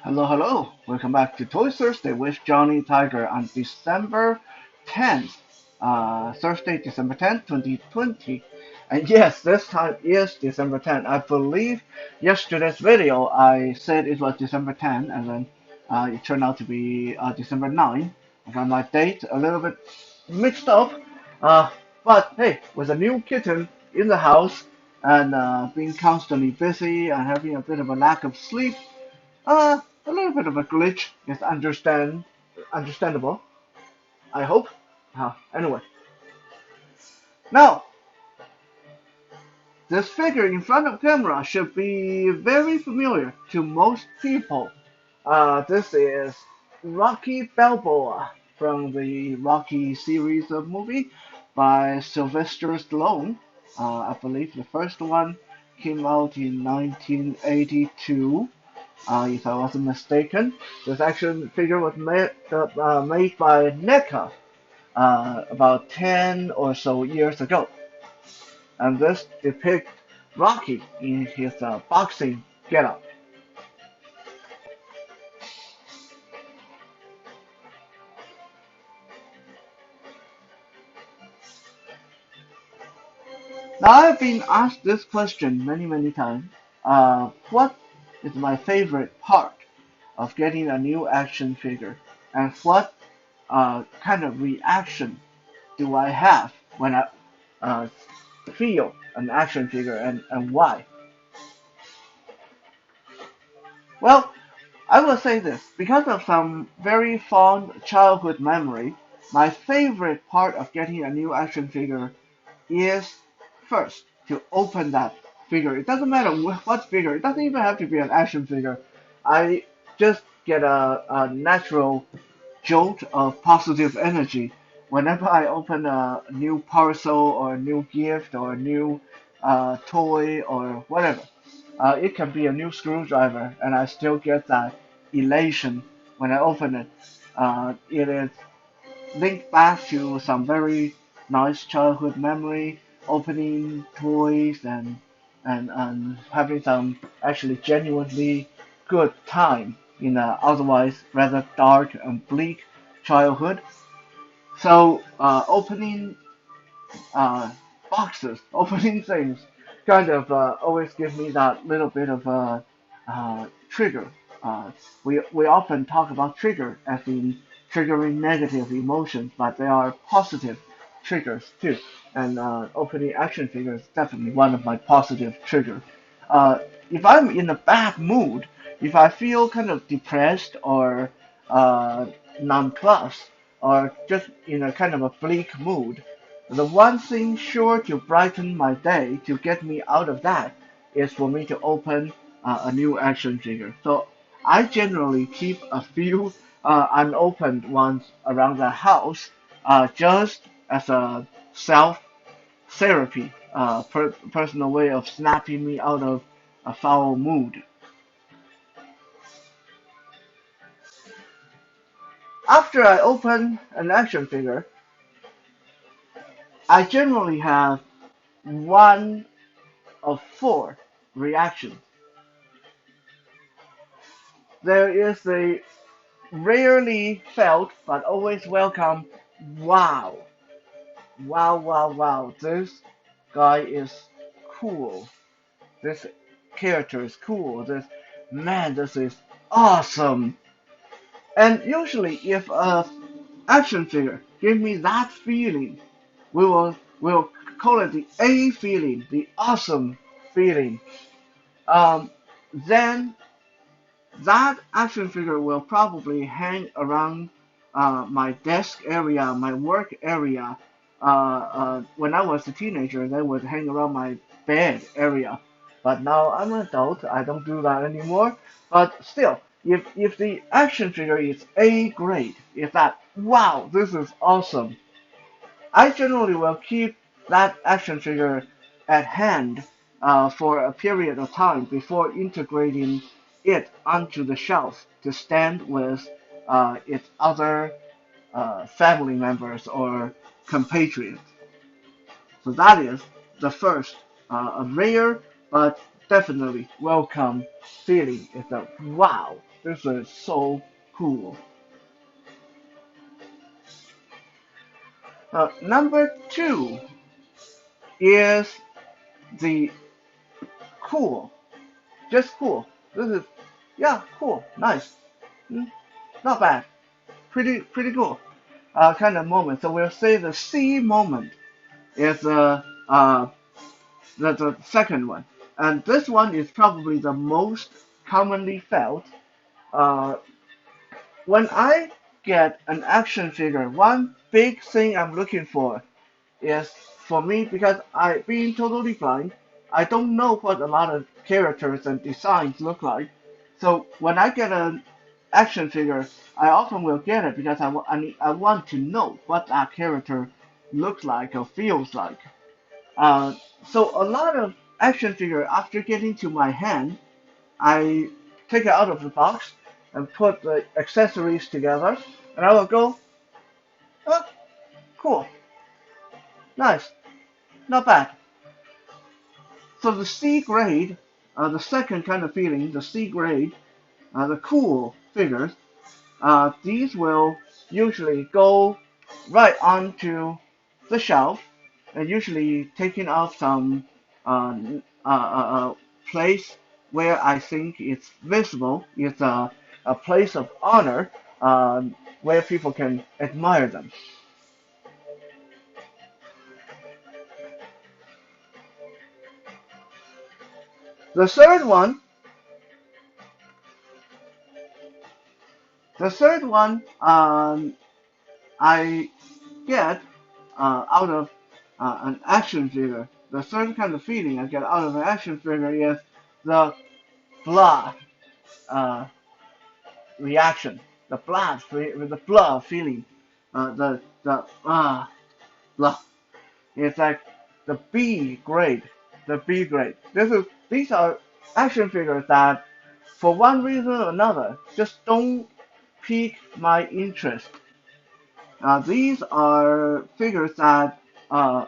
Hello, hello. Welcome back to Toy Thursday with Johnny Tiger on December 10th, Thursday, December 10th, 2020. And yes, this time is December 10th. I believe yesterday's video I said it was December 10th, and then it turned out to be December 9th. I got my date a little bit mixed up. Uh, but hey, with a new kitten in the house and being constantly busy and having a bit of a lack of sleep, a little bit of a glitch is understandable. I hope. Anyway, now this figure in front of camera should be very familiar to most people. This is Rocky Balboa from the Rocky series of movie by Sylvester Stallone. I believe the first one came out in 1982. If I wasn't mistaken. This action figure was made by NECA about 10 or so years ago. And this depicts Rocky in his boxing getup. Now, I've been asked this question many times. What is my favorite part of getting a new action figure? And what kind of reaction do I have when I uh, feel an action figure and why? Well, I will say this because of some very fond childhood memory. My favorite part of getting a new action figure is first to open that figure. It doesn't matter what figure, it doesn't even have to be an action figure. I just get a natural jolt of positive energy whenever I open a new parcel or a new gift or a new toy or whatever. It can be a new screwdriver, and I still get that elation when I open it. It is linked back to some very nice childhood memory, opening toys and having some actually genuinely good time in a otherwise rather dark and bleak childhood. So uh, boxes, opening things, kind of always give me that little bit of a trigger. We often talk about trigger as in triggering negative emotions, but there are positive triggers too. And opening action figures is definitely one of my positive triggers. Uh, if I'm in a bad mood, if I feel kind of depressed or nonplussed, or just in a kind of a bleak mood, the one thing sure to brighten my day to get me out of that is for me to open a new action figure. So I generally keep a few unopened ones around the house just as a self therapy, personal way of snapping me out of a foul mood. After I open an action figure, I generally have one of four reactions. There is a rarely felt but always welcome wow. Wow. This guy is cool. This character is cool. This is awesome. And usually, if a action figure give me that feeling, we'll call it the A feeling, the awesome feeling. Um, then that action figure will probably hang around my desk area, my work area. When I was a teenager, they would hang around my bed area. But now I'm an adult, I don't do that anymore. But still, if the action figure is A grade, if that, wow, this is awesome, I generally will keep that action figure at hand for a period of time before integrating it onto the shelf to stand with its other family members or compatriots. So that is the first, a rare but definitely welcome feeling. It's a wow. This is so cool. Number two is the cool. Just cool. This is, yeah, cool, nice, mm, not bad, pretty cool. Kind of moment. So we'll say the C moment is the second one, and this one is probably the most commonly felt. Uh, when I get an action figure, one big thing I'm looking for is for me because I being totally blind, I don't know what a lot of characters and designs look like. So when I get an action figure, I often will get it because I want to know what that character looks like or feels like. Uh, so a lot of action figure after getting to my hand, I take it out of the box and put the accessories together, and I will go, oh, cool, nice, not bad. So the C grade, the second kind of feeling, the C grade, the cool figures, these will usually go right onto the shelf and usually taking off some uh, place where I think it's visible. It's a place of honor where people can admire them. The third one, the third one, I get out of an action figure. The third kind of feeling I get out of an action figure is the blood uh, reaction, the blood feeling, the blood. It's like the B grade, the B grade. These are action figures that, for one reason or another, just don't pique my interest. These are figures that uh,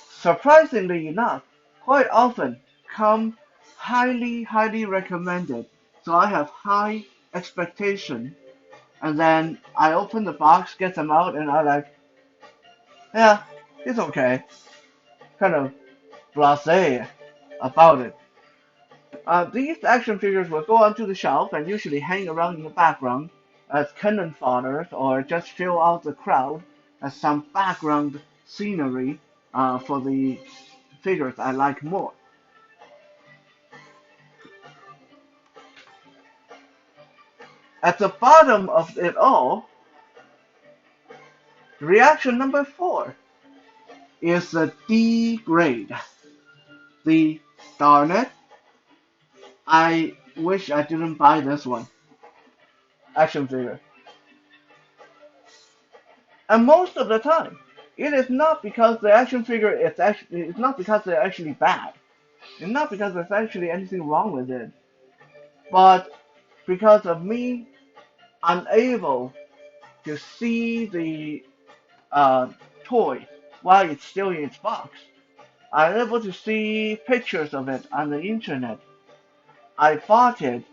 surprisingly enough, quite often come highly recommended. So I have high expectation, and then I open the box, get them out, and I like, yeah, it's okay. Kind of blasé about it. These action figures will go onto the shelf and usually hang around in the background as cannon fodder or just fill out the crowd as some background scenery for the figures I like more. At the bottom of it all, reaction number four is the D grade. The darn it, I wish I didn't buy this one action figure. And most of the time, it is not because the action figure is actually it's not because they're actually bad. It's not because there's actually anything wrong with it, but because of me unable to see the toy while it's still in its box. I'm able to see pictures of it on the internet. I bought it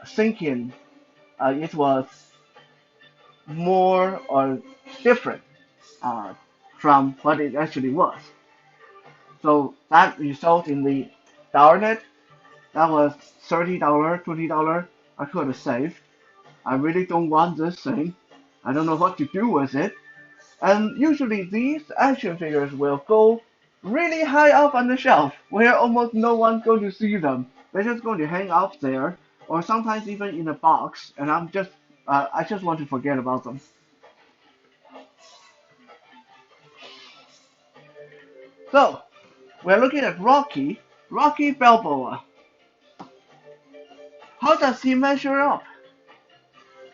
thinking it was more or different uh, from what it actually was. So that resulted in the darn it, that was $30, $20 I could have saved. I really don't want this thing. I don't know what to do with it. And usually these action figures will go really high up on the shelf where almost no one's going to see them. They're just going to hang out there or sometimes even in a box and I just want to forget about them. So we're looking at Rocky Balboa. How does he measure up?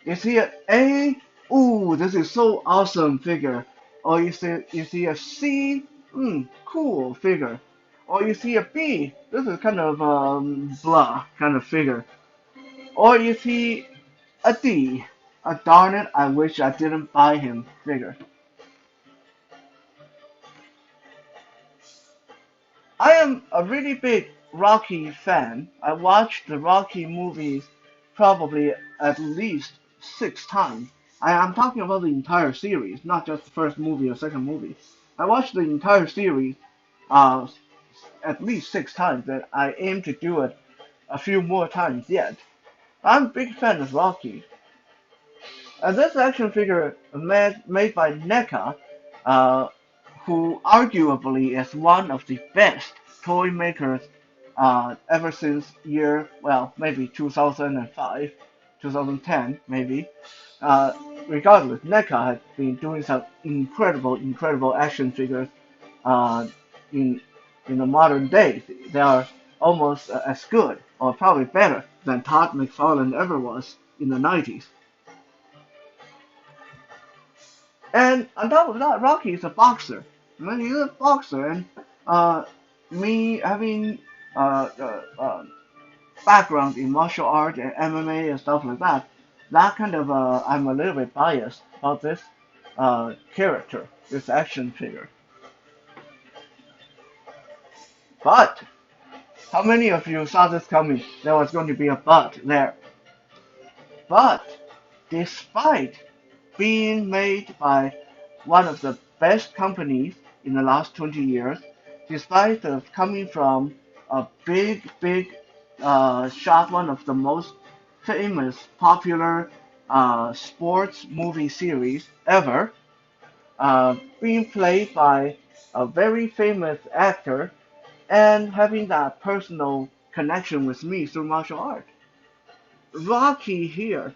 Is he an A? Ooh, this is so awesome figure. Or is he a C? Cool figure. Or is he a B? This is kind of blah kind of figure. Or is he a D? A darn it, I wish I didn't buy him figure. I am a really big Rocky fan. I watched the Rocky movies probably at least 6 times. I'm talking about the entire series, not just the first movie or second movie. I watched the entire series uh, at least 6 times, and I aim to do it a few more times yet. I'm a big fan of Rocky. And this action figure made by NECA, uh, who arguably is one of the best toy makers ever since well, maybe 2005, 2010, maybe. Uh, Regardless, NECA has been doing some incredible action figures uh, in in the modern days. They are almost as good, or probably better, than Todd McFarlane ever was in the 90s. And on top of that, Rocky is a boxer. I mean, he's a boxer, and uh, me having background in martial art and MMA and stuff like that, that kind of I'm a little bit biased about this character, this action figure. But how many of you saw this coming? There was going to be a but there. But despite being made by one of the best companies in the last 20 years, despite of coming from a big shot, one of the most famous, popular sports movie series ever, being played by a very famous actor, and having that personal connection with me through martial art. Rocky here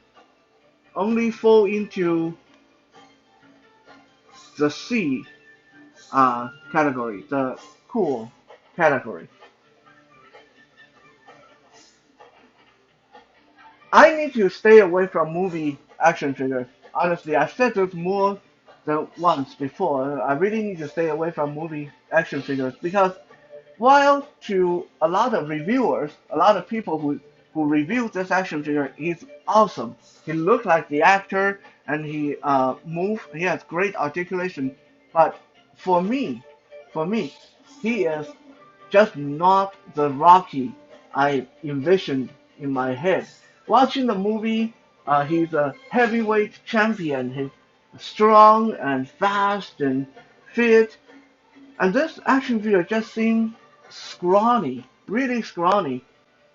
only fall into the C category, the cool category. I need to stay away from movie action figures. Honestly, I've said this more than once before. I really need to stay away from movie action figures because while to a lot of reviewers, a lot of people who reviewed this action figure, he's awesome. He looked like the actor, and he moved. He has great articulation. But for me, for me, he is just not the Rocky I envisioned in my head. Watching the movie, he's a heavyweight champion. He's strong and fast and fit, and this action figure just seemed scrawny, really scrawny,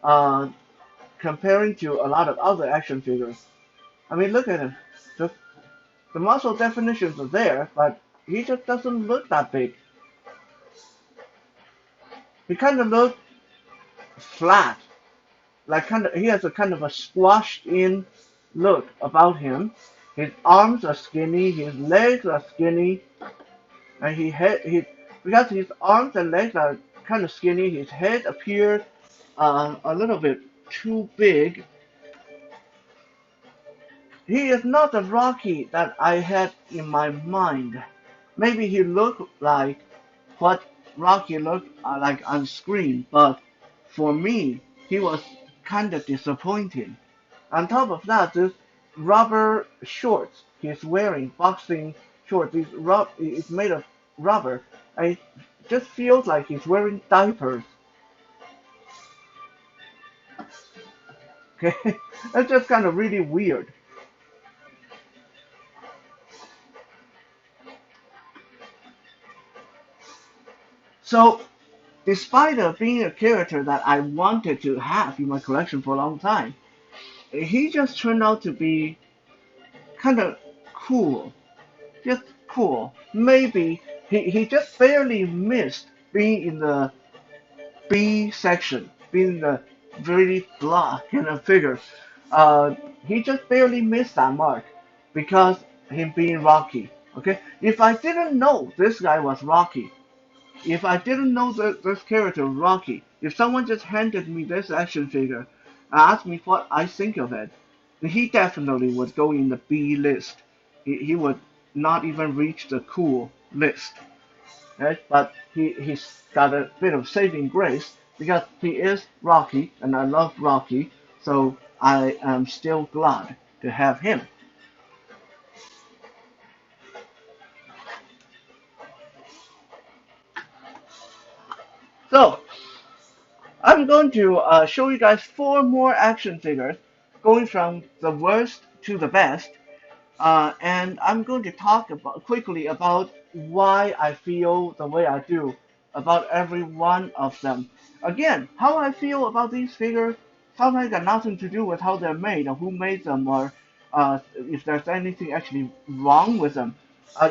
uh, comparing to a lot of other action figures. I mean, look at him. The, the muscle definitions are there, but he just doesn't look that big. He kind of looks flat, like he has a kind of a squashed in look about him. His arms are skinny, his legs are skinny, and he because his arms and legs are kind of skinny, his head appears a little bit too big. He is not the Rocky that I had in my mind. Maybe he looked like what Rocky looked like on screen, but for me, he was kind of disappointing. On top of that, this rubber shorts he's wearing, boxing shorts, it's made of rubber. I just feels like he's wearing diapers. Okay, that's just kind of really weird. So, despite being a character that I wanted to have in my collection for a long time, he just turned out to be kind of cool. Just cool. Maybe he just barely missed being in the B section, being the very blah kind of figure. He just barely missed that mark because him being Rocky. Okay, if I didn't know this guy was Rocky, if I didn't know this character Rocky, if someone just handed me this action figure and asked me what I think of it, he definitely would go in the B list. He would not even reach the cool list. Right? But he's got a bit of saving grace because he is Rocky and I love Rocky, so I am still glad to have him. So I'm going to show you guys 4 more action figures going from the worst to the best. And I'm going to talk about quickly about why I feel the way I do about every one of them. Again, how I feel about these figures sometimes got nothing to do with how they're made or who made them or if there's anything actually wrong with them.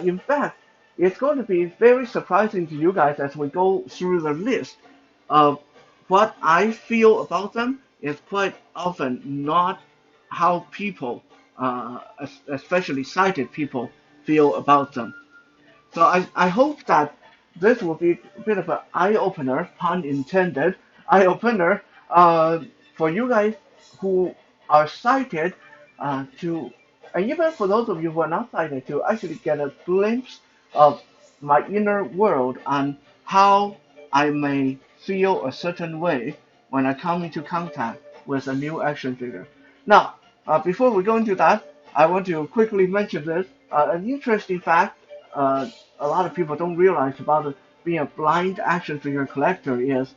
In fact, it's going to be very surprising to you guys as we go through the list of what I feel about them is quite often not how people, especially sighted people, feel about them. So I hope that this will be a bit of an eye opener, pun intended, eye opener for you guys who are sighted to, and even for those of you who are not sighted, to actually get a glimpse of my inner world and how I may feel a certain way when I come into contact with a new action figure. Now, before we go into that, I want to quickly mention this. An interesting fact a lot of people don't realize about being a blind action figure collector is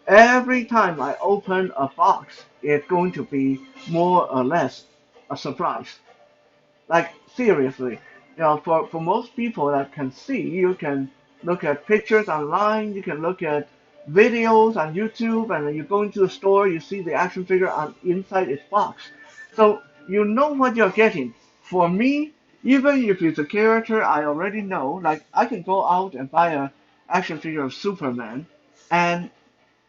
every time I open a box, it's going to be more or less a surprise. Like seriously, for most people that can see, you can look at pictures online, you can look at videos on YouTube, and then you go into the store, you see the action figure on inside its box. So you know what you're getting. For me, even if it's a character I already know, like I can go out and buy a action figure of Superman, and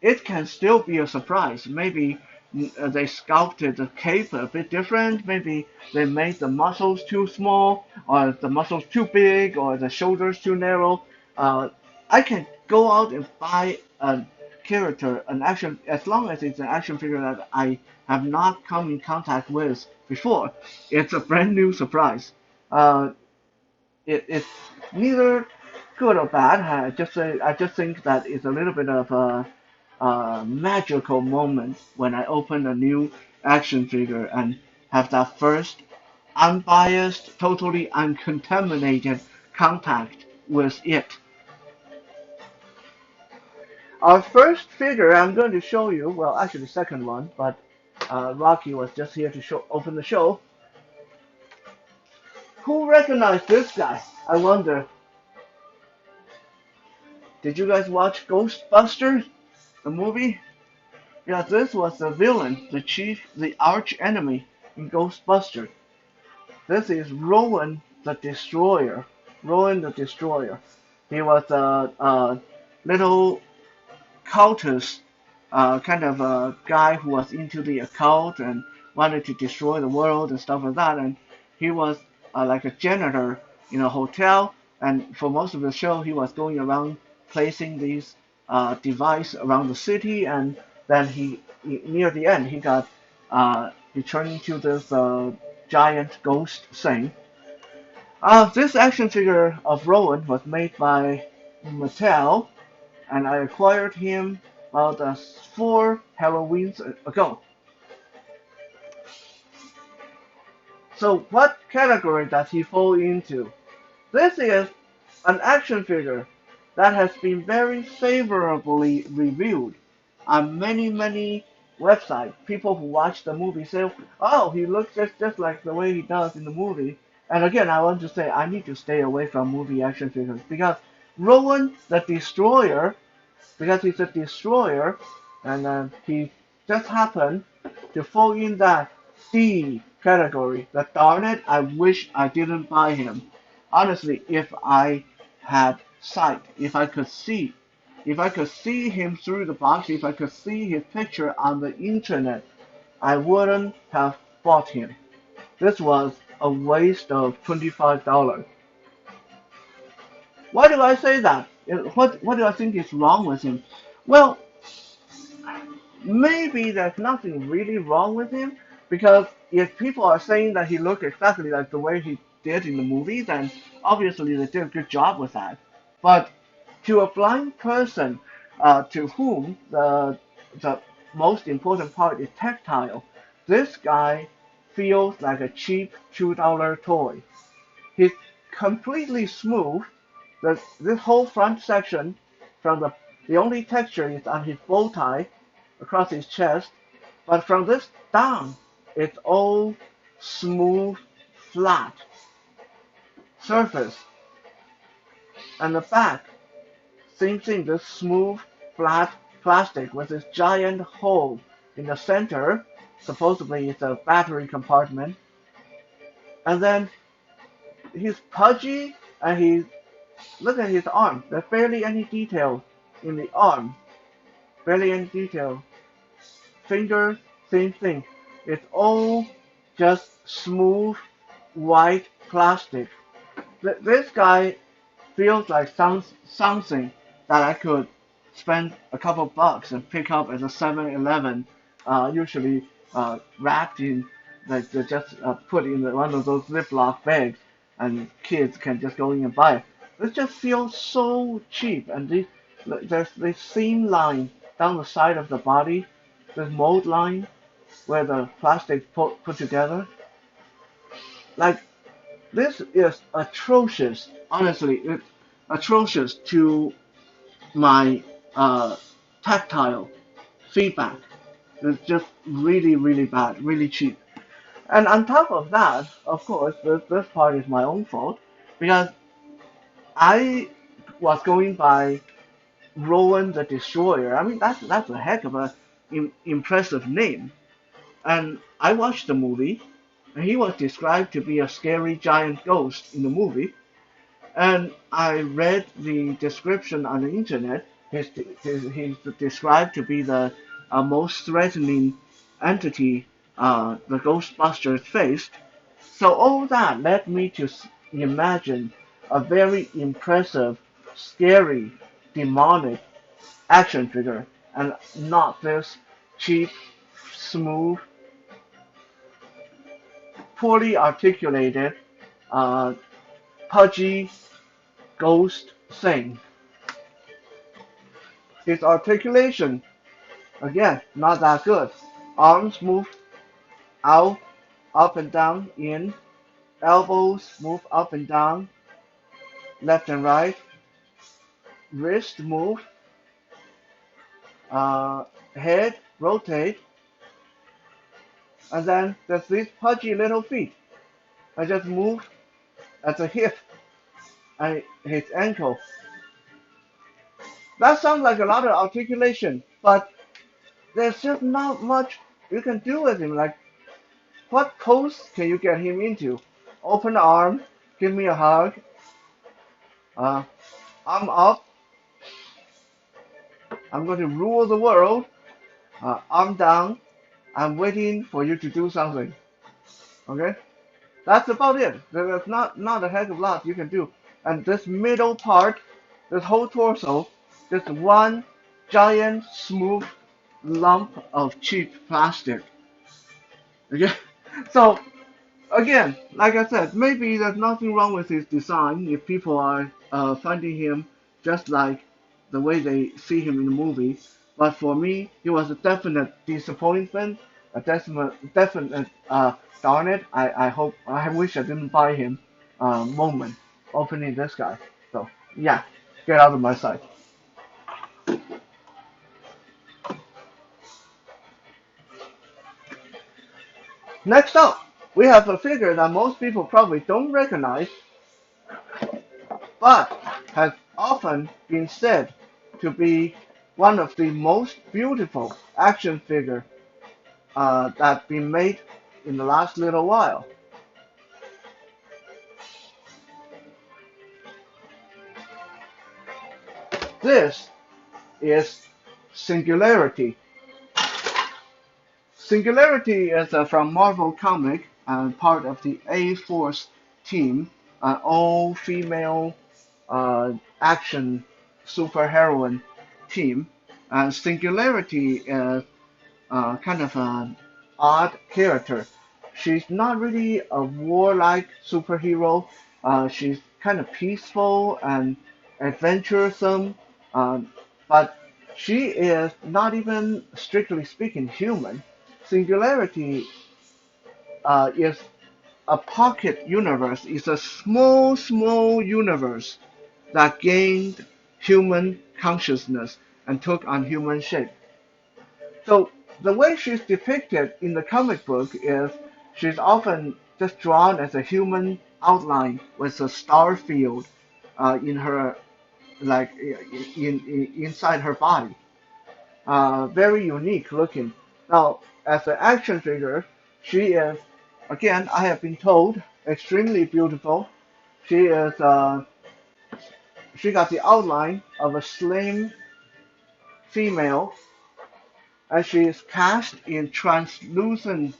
it can still be a surprise. Maybe they sculpted the cape a bit different. Maybe they made the muscles too small, or the muscles too big, or the shoulders too narrow. I can go out and buy a character, an action, as long as it's an action figure that I have not come in contact with before. It's a brand new surprise. Uh, it's neither good or bad. I just think that it's a little bit of a magical moment when I open a new action figure and have that first unbiased, totally uncontaminated contact with it. Our first figure I'm going to show you, well, actually the second one, but Rocky was just here to open the show. Who recognized this guy? I wonder. Did you guys watch Ghostbusters, the movie? Yeah, this was the villain, the chief, the arch enemy in Ghostbusters. This is Rowan the Destroyer. Rowan the Destroyer. He was a little cultist, kind of a guy who was into the occult and wanted to destroy the world and stuff like that. And he was like a janitor in a hotel. And for most of the show, he was going around placing these devices around the city. And then near the end, he turned into this giant ghost thing. This action figure of Rowan was made by Mattel, and I acquired him about 4 Halloweens ago. So what category does he fall into? This is an action figure that has been very favorably reviewed on many websites. People who watch the movie say, "Oh, he looks just like the way he does in the movie." And again, I want to say I need to stay away from movie action figures because Rowan the Destroyer, because he's a destroyer, and he just happened to fall in that C category. That darn it, I wish I didn't buy him. Honestly, if I had sight, if I could see him through the box, if I could see his picture on the internet, I wouldn't have bought him. This was a waste of $25. Why do I say that? What do I think is wrong with him? Well, maybe there's nothing really wrong with him because if people are saying that he looked exactly like the way he did in the movie, then obviously they did a good job with that. But to a blind person, to whom the most important part is tactile, this guy feels like a cheap $2 toy. He's completely smooth. This whole front section, from the only texture is on his bow tie across his chest, but from this down, it's all smooth, flat surface, and the back, same thing, this smooth, flat plastic with this giant hole in the center. Supposedly it's a battery compartment. And then he's pudgy, and look at his arm. There's barely any detail in the arm. Barely any detail. Fingers, same thing. It's all just smooth, white plastic. This guy feels like something that I could spend a couple bucks and pick up at a 7-Eleven, usually wrapped in, like they just put in one of those Ziploc bags, and kids can just go in and buy it. It just feels so cheap, and there's this seam line down the side of the body, this mold line where the plastic put together. Like, this is atrocious. Honestly, it's atrocious to my tactile feedback. It's just really, really bad, really cheap. And on top of that, of course, this part is my own fault because I was going by Rowan the Destroyer. I mean, that's a heck of a impressive name. And I watched the movie, and he was described to be a scary giant ghost in the movie. And I read the description on the internet. He's described to be the most threatening entity the Ghostbusters faced. So all that led me to imagine a very impressive, scary, demonic action figure, and not this cheap, smooth, poorly articulated, uh, pudgy ghost thing. His articulation, again, not that good. Arms move out, up and down, in. Elbows move up and down, left and right. Wrist move. Head rotate. And then there's these pudgy little feet. I just move at the hip and his ankle. That sounds like a lot of articulation, but there's just not much you can do with him. Like, what pose can you get him into? Open arm, give me a hug. Uh, I'm up. I'm going to rule the world. Arm down. I'm waiting for you to do something. Okay? That's about it. There's not a heck of a lot you can do. And this middle part, this whole torso, just one giant smooth lump of cheap plastic. Okay? So again, like I said, maybe there's nothing wrong with his design if people are finding him just like the way they see him in the movie. But for me, it was a definite disappointment, a definite darn it, I wish I didn't buy him moment opening this guy. So yeah, get out of my sight. Next up, we have a figure that most people probably don't recognize, but has often been said to be one of the most beautiful action figure that's been made in the last little while. This is Singularity. Singularity is from Marvel Comic and part of the A-Force team, an all-female action superheroine team. And Singularity is kind of an odd character. She's not really a warlike superhero. She's kind of peaceful and adventuresome, but she is not even strictly speaking human. Singularity is a pocket universe. It's a small, small universe that gained human consciousness and took on human shape. So the way she's depicted in the comic book is she's often just drawn as a human outline with a star field in her like inside her body. Very unique looking. Now, as an action figure, she is again I have been told extremely beautiful. She is she got the outline of a slim female, and she is cast in translucent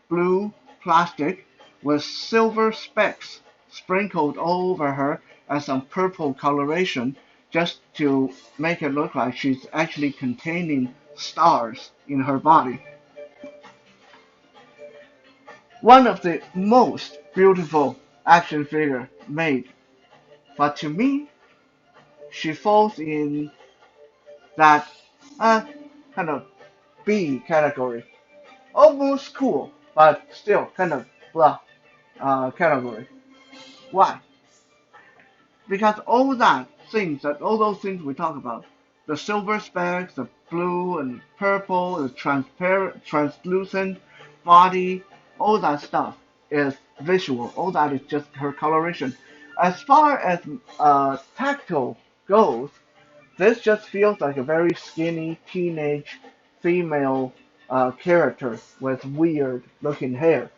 blue plastic with silver specks sprinkled all over her and some purple coloration just to make it look like she's actually containing stars in her body. One of the most beautiful action figure made, but to me, she falls in that uh, kind of B category. Almost cool, but still kind of blah category. Why? Because all those things we talk about, the silver specks, the blue and purple, the transparent, translucent body, all that stuff is visual. All that is just her coloration. As far as tactile goes, this just feels like a very skinny teenage female character with weird looking hair.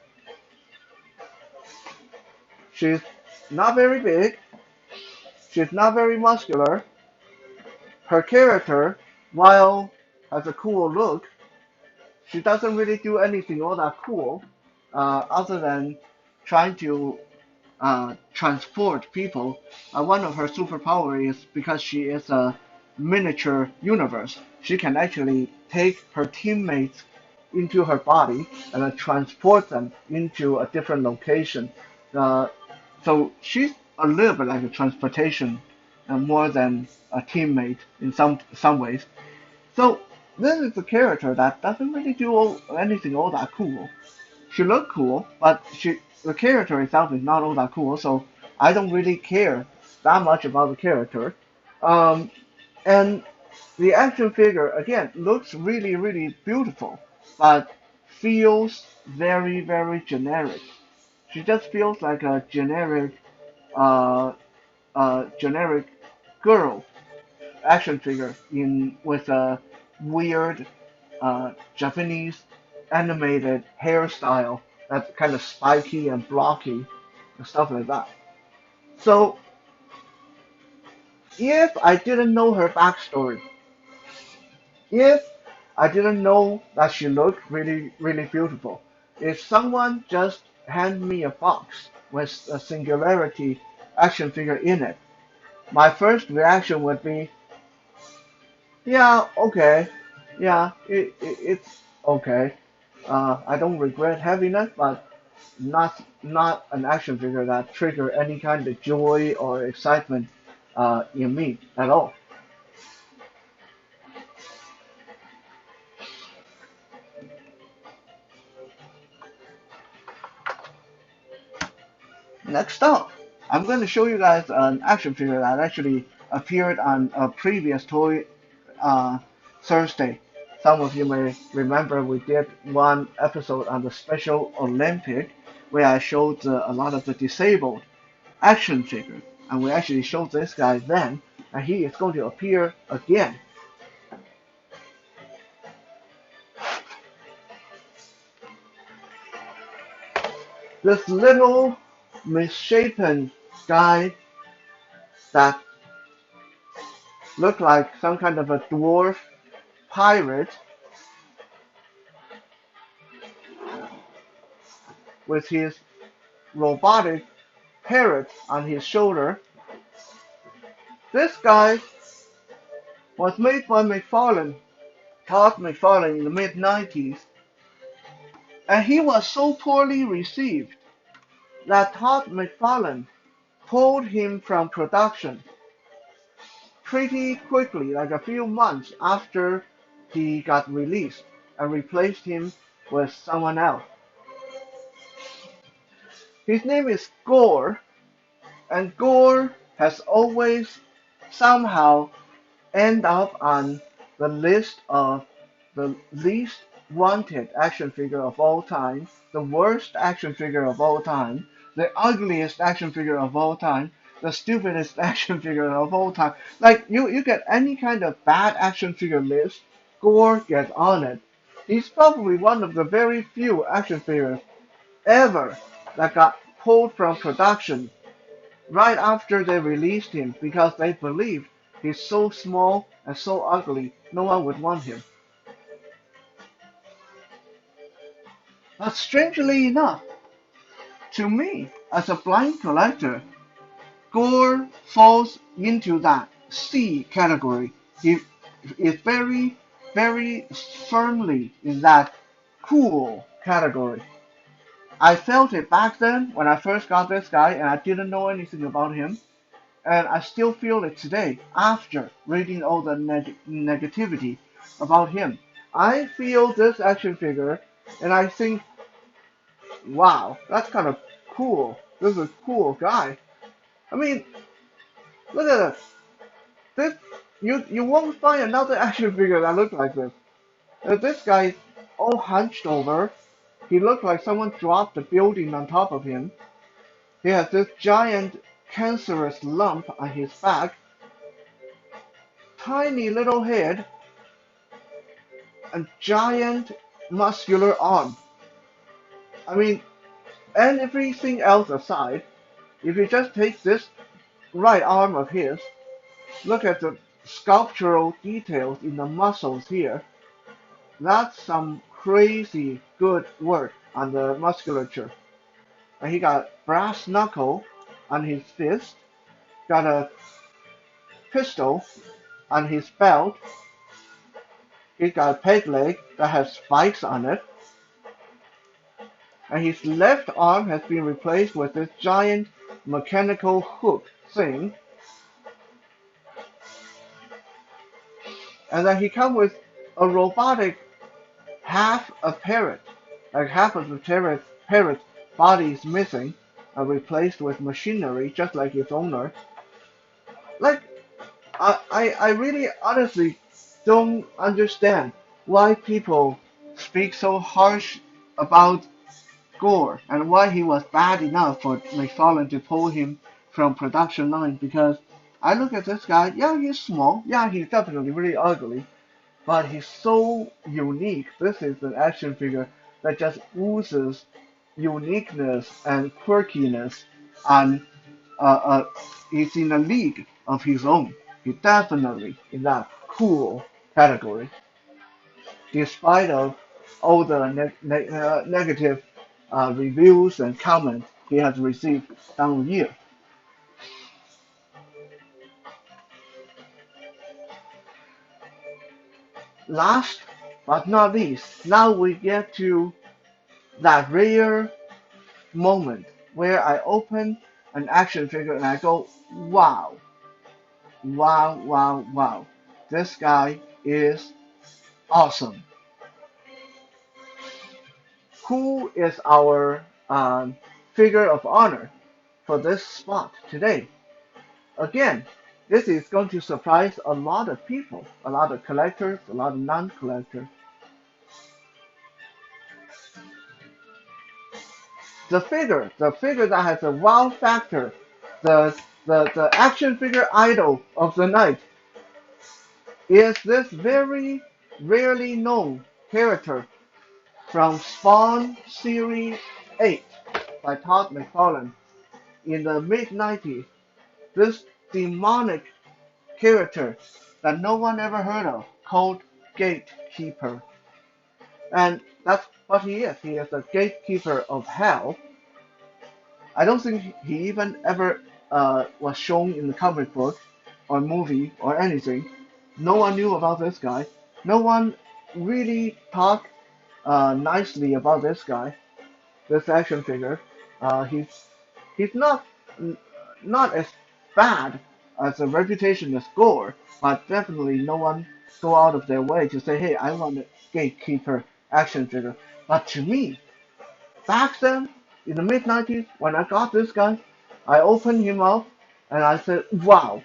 She's not very big. She's not very muscular. Her character, while has a cool look, she doesn't really do anything all that cool, other than trying to transport people. One of her superpower is because she is a miniature universe. She can actually take her teammates into her body and transport them into a different location. Uh, so she's a little bit like a transportation, more than a teammate in some ways. So this is a character that doesn't really do anything all that cool. She looked cool, but the character itself is not all that cool. So I don't really care that much about the character. Um, and the action figure again looks really beautiful, but feels very generic. She just feels like a uh, generic girl action figure in with a weird Japanese animated hairstyle that's kind of spiky and blocky and stuff like that. So if I didn't know her backstory, if I didn't know that she looked really beautiful, if someone just handed me a box with a Singularity action figure in it, my first reaction would be, yeah, okay, yeah, it's okay. I don't regret having it, but not an action figure that trigger any kind of joy or excitement in me at all. Next up, I'm going to show you guys an action figure that actually appeared on a previous Toy uh, Thursday. Some of you may remember we did one episode on the Special Olympic where I showed a lot of the disabled action figures, and we actually showed this guy then, and he is going to appear again. This little misshapen guy that looked like some kind of a dwarf pirate with his robotic parrot on his shoulder. This guy was made by McFarlane, Todd McFarlane in the mid 90s, and he was so poorly received that Todd McFarlane pulled him from production pretty quickly, like a few months after he got released, and replaced him with someone else. His name is Gore, and Gore has always somehow end up on the list of the least wanted action figure of all time, the worst action figure of all time, the ugliest action figure of all time, the stupidest action figure of all time. Like you get any kind of bad action figure list, Gore gets on it. He's probably one of the very few action figures ever that got pulled from production right after they released him because they believed he's so small and so ugly, no one would want him. But strangely enough, to me, as a blind collector, Gore falls into that C category. He is very, very firmly in that cool category. I felt it back then when I first got this guy and I didn't know anything about him. And I still feel it today after reading all the negativity about him. I feel this action figure and I think, wow, that's kind of cool. This is a cool guy. I mean, look at this. This you won't find another action figure that looks like this. This guy's all hunched over. He looks like someone dropped a building on top of him. He has this giant cancerous lump on his back, tiny little head, and giant muscular arm. I mean, and everything else aside, if you just take this right arm of his, look at the sculptural details in the muscles here. That's some crazy good work on the musculature. And he got brass knuckle on his fist, got a pistol on his belt, he got a peg leg that has spikes on it, and his left arm has been replaced with this giant mechanical hook thing. And then he comes with a robotic half a parrot, like half of the parrot's body is missing, and replaced with machinery, just like its owner. Like, I really honestly don't understand why people speak so harsh about Gore and why he was bad enough for McFarlane to pull him from production line because I look at this guy, yeah, he's small, yeah, he's definitely really ugly, but he's so unique. This is an action figure that just oozes uniqueness and quirkiness, and he's in a league of his own. He's definitely in that cool category, despite of all the negative reviews and comments he has received down the year. Last but not least, now we get to that rare moment where I open an action figure and I go, wow, wow, wow, wow. This guy is awesome. Who is our figure of honor for this spot today? Again, this is going to surprise a lot of people, a lot of collectors, a lot of non-collectors. The figure that has a wow factor, the action figure idol of the night, is this very rarely known character from Spawn Series 8 by Todd McFarlane in the mid 90s. This demonic character that no one ever heard of called Gatekeeper. And that's what he is. He is a gatekeeper of hell. I don't think he even ever was shown in the comic book or movie or anything. No one knew about this guy. No one really talked nicely about this guy, this action figure. He's not as bad as a reputation as Gore, but definitely no one go out of their way to say, hey, I want a Gatekeeper action figure. But to me, back then, in the mid 90s, when I got this guy, I opened him up and I said, wow,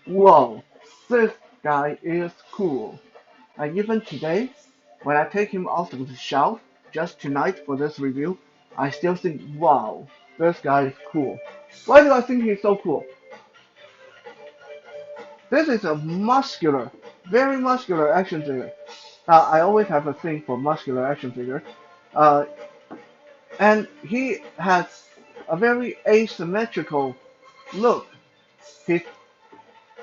whoa, this guy is cool. And even today, when I take him off the shelf just tonight for this review, I still think, wow, this guy is cool. Why do I think he's so cool? This is a muscular, very muscular action figure. Now, I always have a thing for muscular action figure. Uh, and he has a very asymmetrical look. He,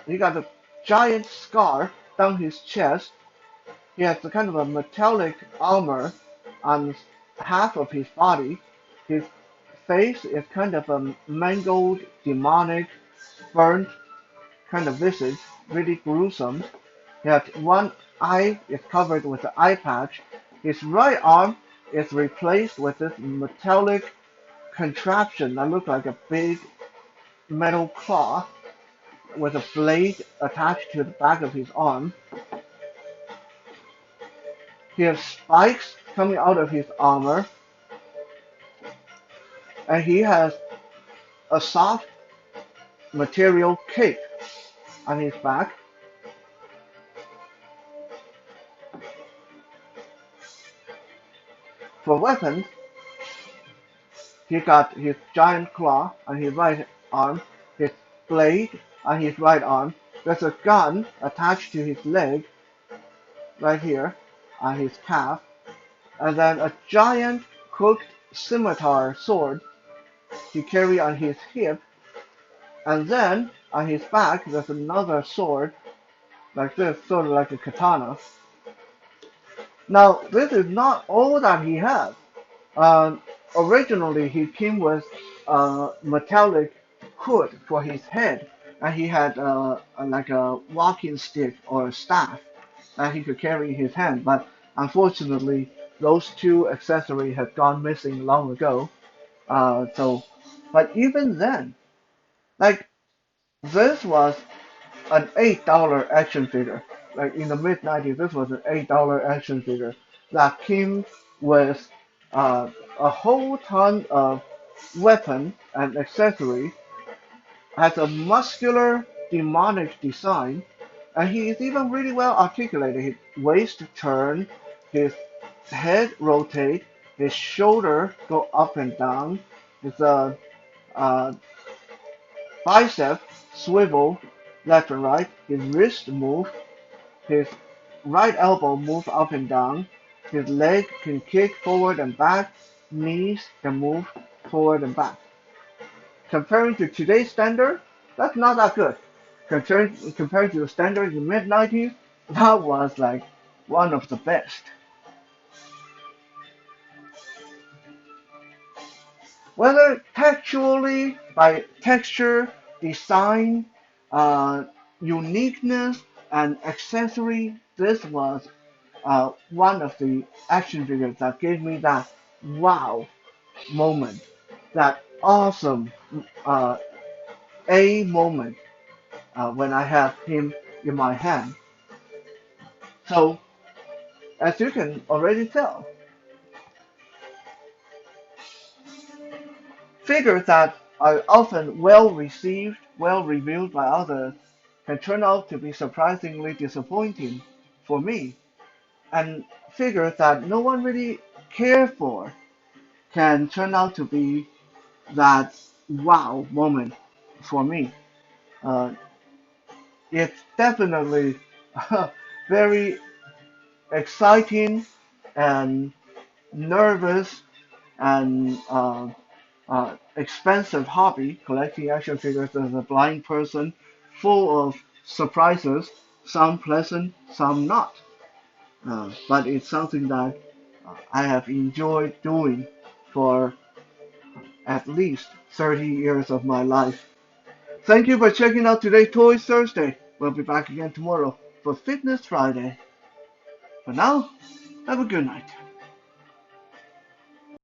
he got a giant scar down his chest. He has a kind of a metallic armor on half of his body. His face is kind of a mangled, demonic, burnt kind of visage, really gruesome. He has one eye is covered with an eye patch. His right arm is replaced with this metallic contraption that looks like a big metal claw with a blade attached to the back of his arm. He has spikes coming out of his armor, and he has a soft material cape on his back. For weapons, he got his giant claw on his right arm, his blade on his right arm. There's a gun attached to his leg right here on his calf, and then a giant hooked scimitar sword he carry on his hip, and then on his back there's another sword like this, sort of like a katana. Now this is not all that he has. Originally he came with a metallic hood for his head, and he had like a walking stick or a staff that he could carry in his hand. But unfortunately, those two accessories had gone missing long ago. But even then, like this was an $8 action figure. Like in the mid 90s, this was an $8 action figure that came with a whole ton of weapon and accessory, has a muscular demonic design, and he is even really well articulated. His waist turn, his head rotate, his shoulder go up and down, his uh, bicep swivel left and right, his wrist move, his right elbow move up and down, his leg can kick forward and back, knees can move forward and back. Comparing to today's standard, that's not that good. Compared to the standard in the mid 90s, that was like one of the best. Whether textually, by texture, design, uh, uniqueness, and accessory, this was one of the action figures that gave me that wow moment, that awesome uh, A moment when I have him in my hand. So, as you can already tell, figures that are often well received, well reviewed by others, can turn out to be surprisingly disappointing for me. And figures that no one really cares for can turn out to be that wow moment for me. Uh, it's definitely very exciting and nervous and expensive hobby, collecting action figures as a blind person, full of surprises, some pleasant, some not. But it's something that I have enjoyed doing for at least 30 years of my life. Thank you for checking out today's Toys Thursday. We'll be back again tomorrow for Fitness Friday. For now, have a good night.